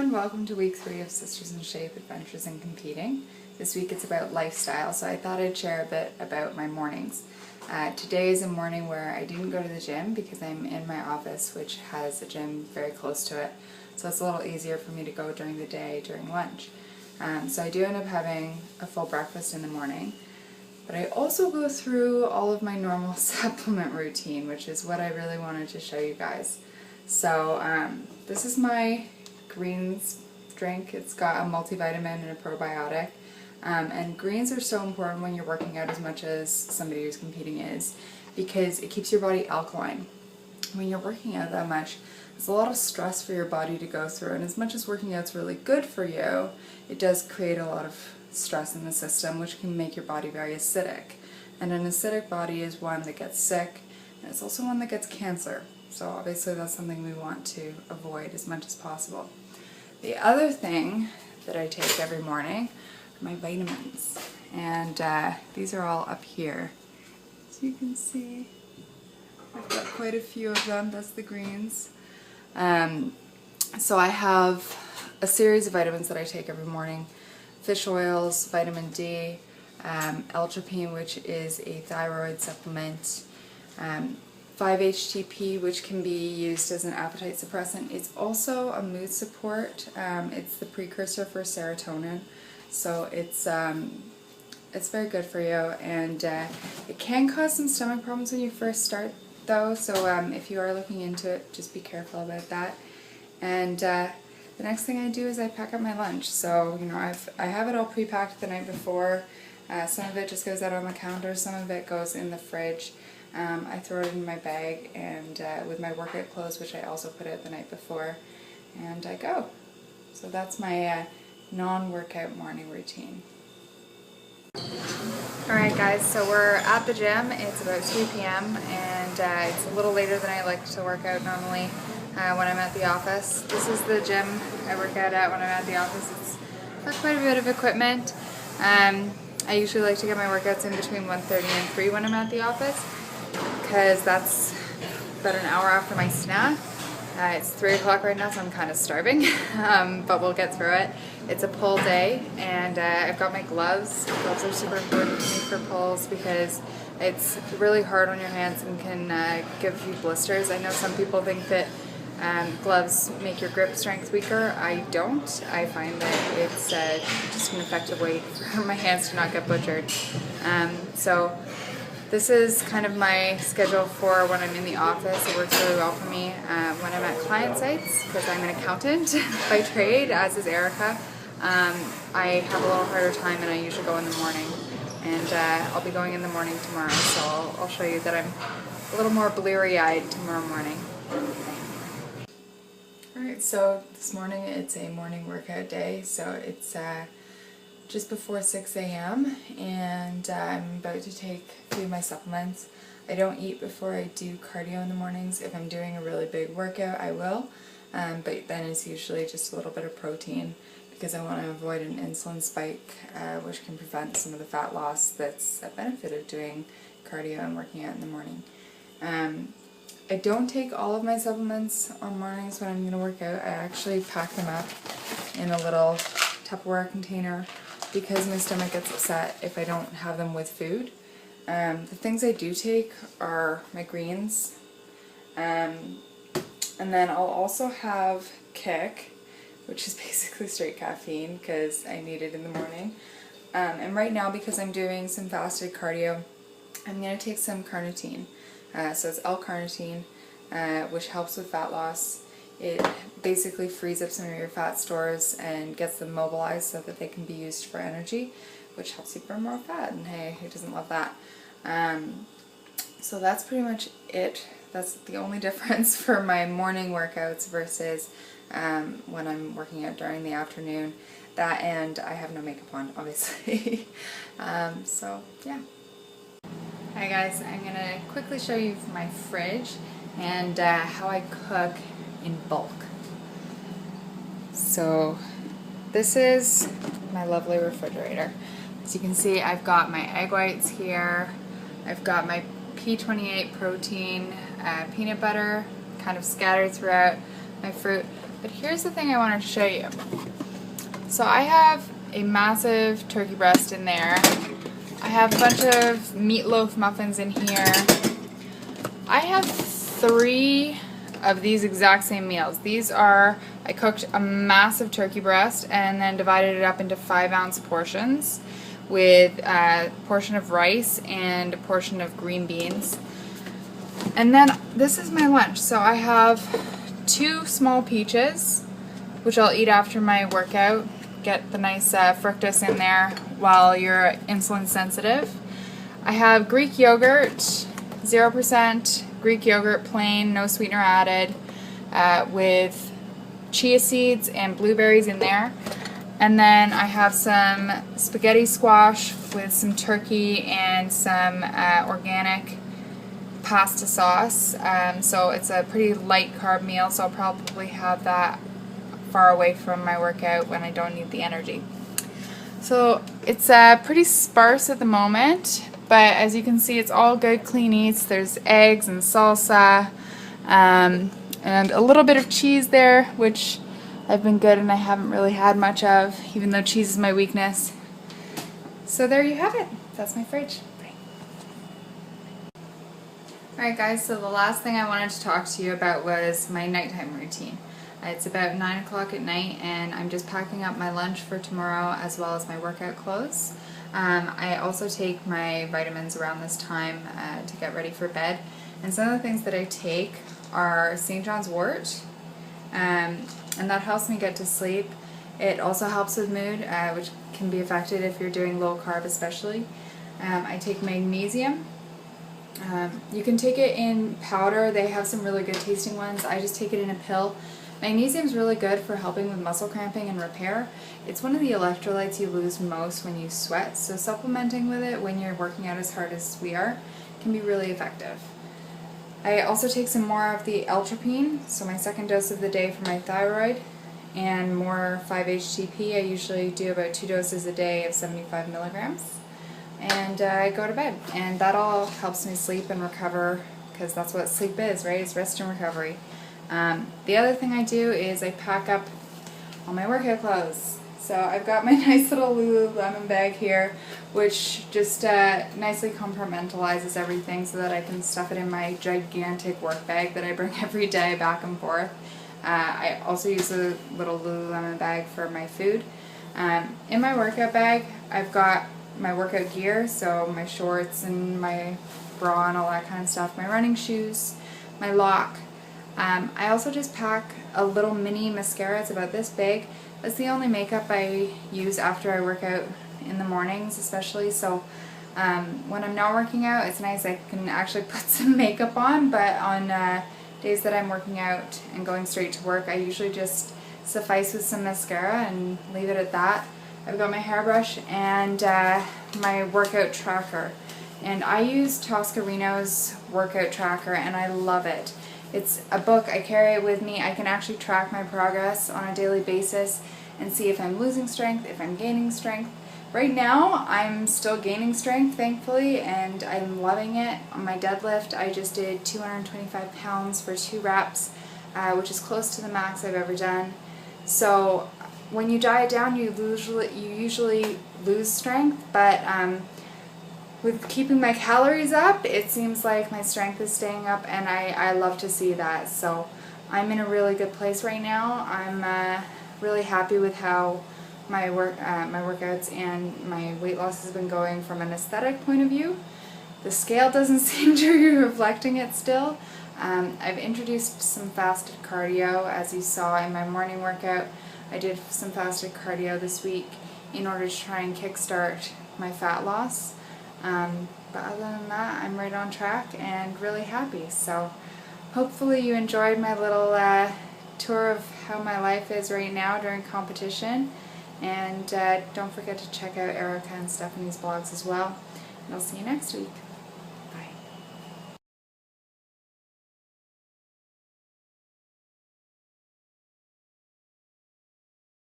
everyone, welcome to week 3 of Sisters in Shape Adventures in Competing. This week it's about lifestyle, so I thought I'd share a bit about my mornings. Today is a morning where I didn't go to the gym because I'm in my office, which has a gym very close to it, so it's a little easier for me to go during the day during lunch. So I do end up having a full breakfast in the morning, but I also go through all of my normal supplement routine, which is what I really wanted to show you guys. So this is my greens drink. It's got a multivitamin and a probiotic. And greens are so important when you're working out as much as somebody who's competing is, because it keeps your body alkaline. When you're working out that much, it's a lot of stress for your body to go through, and as much as working out's really good for you, it does create a lot of stress in the system, which can make your body very acidic. And an acidic body is one that gets sick, and it's also one that gets cancer. So obviously that's something we want to avoid as much as possible. The other thing that I take every morning are my vitamins, and these are all up here. So you can see I've got quite a few of them. That's the greens. So I have a series of vitamins that I take every morning. Fish oils, vitamin D, L-tryptophan, which is a thyroid supplement, 5-HTP, which can be used as an appetite suppressant. It's also a mood support. It's the precursor for serotonin, so it's very good for you, and it can cause some stomach problems when you first start though, so if you are looking into it, just be careful about that. And the next thing I do is I pack up my lunch. So, you know, I have it all pre-packed the night before. Some of it just goes out on the counter, some of it goes in the fridge. I throw it in my bag, and with my workout clothes, which I also put out the night before, and I go. So that's my non-workout morning routine. Alright guys, so we're at the gym. It's about 2 p.m. and it's a little later than I like to work out normally when I'm at the office. This is the gym I work out at when I'm at the office. It's got quite a bit of equipment. I usually like to get my workouts in between 1:30 and 3 when I'm at the office, because that's about an hour after my snack. It's 3 o'clock right now, so I'm kind of starving, but we'll get through it. It's a pull day, and I've got my gloves. Gloves are super important to me for pulls because it's really hard on your hands and can give you blisters. I know some people think that gloves make your grip strength weaker. I don't. I find that it's just an effective way for my hands to not get butchered. So this is kind of my schedule for when I'm in the office. It works really well for me when I'm at client sites, because I'm an accountant by trade, as is Erica. I have a little harder time, and I usually go in the morning, and I'll be going in the morning tomorrow, so I'll show you that I'm a little more bleary-eyed tomorrow morning. Alright, so this morning it's a morning workout day, so it's just before 6 a.m. and I'm about to take a few of my supplements. I don't eat before I do cardio in the mornings. If I'm doing a really big workout, I will, but then it's usually just a little bit of protein, because I want to avoid an insulin spike, which can prevent some of the fat loss that's a benefit of doing cardio and working out in the morning. I don't take all of my supplements on mornings when I'm going to work out. I actually pack them up in a little Tupperware container, because my stomach gets upset if I don't have them with food. The things I do take are my greens, and then I'll also have Kick, which is basically straight caffeine because I need it in the morning. And right now, because I'm doing some fasted cardio, I'm going to take some carnitine. So it's L-carnitine, which helps with fat loss. It basically frees up some of your fat stores and gets them mobilized so that they can be used for energy, which helps you burn more fat, and hey, who doesn't love that? So that's pretty much it. That's the only difference for my morning workouts versus when I'm working out during the afternoon. That, and I have no makeup on, obviously. So yeah. Hi guys, I'm going to quickly show you my fridge and how I cook in bulk. So this is my lovely refrigerator. As you can see, I've got my egg whites here, I've got my P28 protein, peanut butter kind of scattered throughout, my fruit. But here's the thing I wanted to show you. So I have a massive turkey breast in there. I have a bunch of meatloaf muffins in here. I have 3 of these exact same meals. These are, I cooked a massive turkey breast and then divided it up into 5-ounce portions with a portion of rice and a portion of green beans. And then this is my lunch. So I have 2 small peaches, which I'll eat after my workout. Get the nice fructose in there while you're insulin sensitive. I have Greek yogurt, 0% Greek yogurt, plain, no sweetener added, with chia seeds and blueberries in there. And then I have some spaghetti squash with some turkey and some organic pasta sauce. So it's a pretty light carb meal, so I'll probably have that far away from my workout when I don't need the energy. So it's pretty sparse at the moment, but as you can see, it's all good clean eats. There's eggs and salsa and a little bit of cheese there, which I've been good and I haven't really had much of, even though cheese is my weakness. So there you have it. That's my fridge. Alright guys, so the last thing I wanted to talk to you about was my nighttime routine. It's about 9 o'clock at night and I'm just packing up my lunch for tomorrow as well as my workout clothes. I also take my vitamins around this time to get ready for bed. And some of the things that I take are St. John's wort, and that helps me get to sleep. It also helps with mood, which can be affected if you're doing low carb especially. I take magnesium. You can take it in powder. They have some really good tasting ones. I just take it in a pill. Magnesium is really good for helping with muscle cramping and repair. It's one of the electrolytes you lose most when you sweat, so supplementing with it when you're working out as hard as we are can be really effective. I also take some more of the L-tropine, so my second dose of the day for my thyroid, and more 5-HTP. I usually do about 2 doses a day of 75 milligrams. And I go to bed, and that all helps me sleep and recover, because that's what sleep is, right? It's rest and recovery. The other thing I do is I pack up all my workout clothes. So I've got my nice little Lululemon bag here, which just nicely compartmentalizes everything so that I can stuff it in my gigantic work bag that I bring every day back and forth. I also use a little Lululemon bag for my food. In my workout bag, I've got my workout gear, so my shorts and my bra and all that kind of stuff, my running shoes, my lock. I also just pack a little mini mascara. It's about this big. That's the only makeup I use after I work out in the mornings especially, so when I'm not working out it's nice I can actually put some makeup on, but on days that I'm working out and going straight to work I usually just suffice with some mascara and leave it at that. I've got my hairbrush and my workout tracker, and I use Toscarino's workout tracker and I love it. It's a book, I carry it with me. I can actually track my progress on a daily basis and see if I'm losing strength, if I'm gaining strength. Right now, I'm still gaining strength, thankfully, and I'm loving it. On my deadlift, I just did 225 pounds for 2 reps, which is close to the max I've ever done. So when you diet down, you usually lose strength, but with keeping my calories up, it seems like my strength is staying up, and I love to see that. So I'm in a really good place right now. I'm really happy with how my workouts and my weight loss has been going from an aesthetic point of view. The scale doesn't seem to be reflecting it still. I've introduced some fasted cardio, as you saw in my morning workout. I did some fasted cardio this week in order to try and kickstart my fat loss. But other than that, I'm right on track and really happy. So hopefully you enjoyed my little tour of how my life is right now during competition. And don't forget to check out Erica and Stephanie's blogs as well. And I'll see you next week.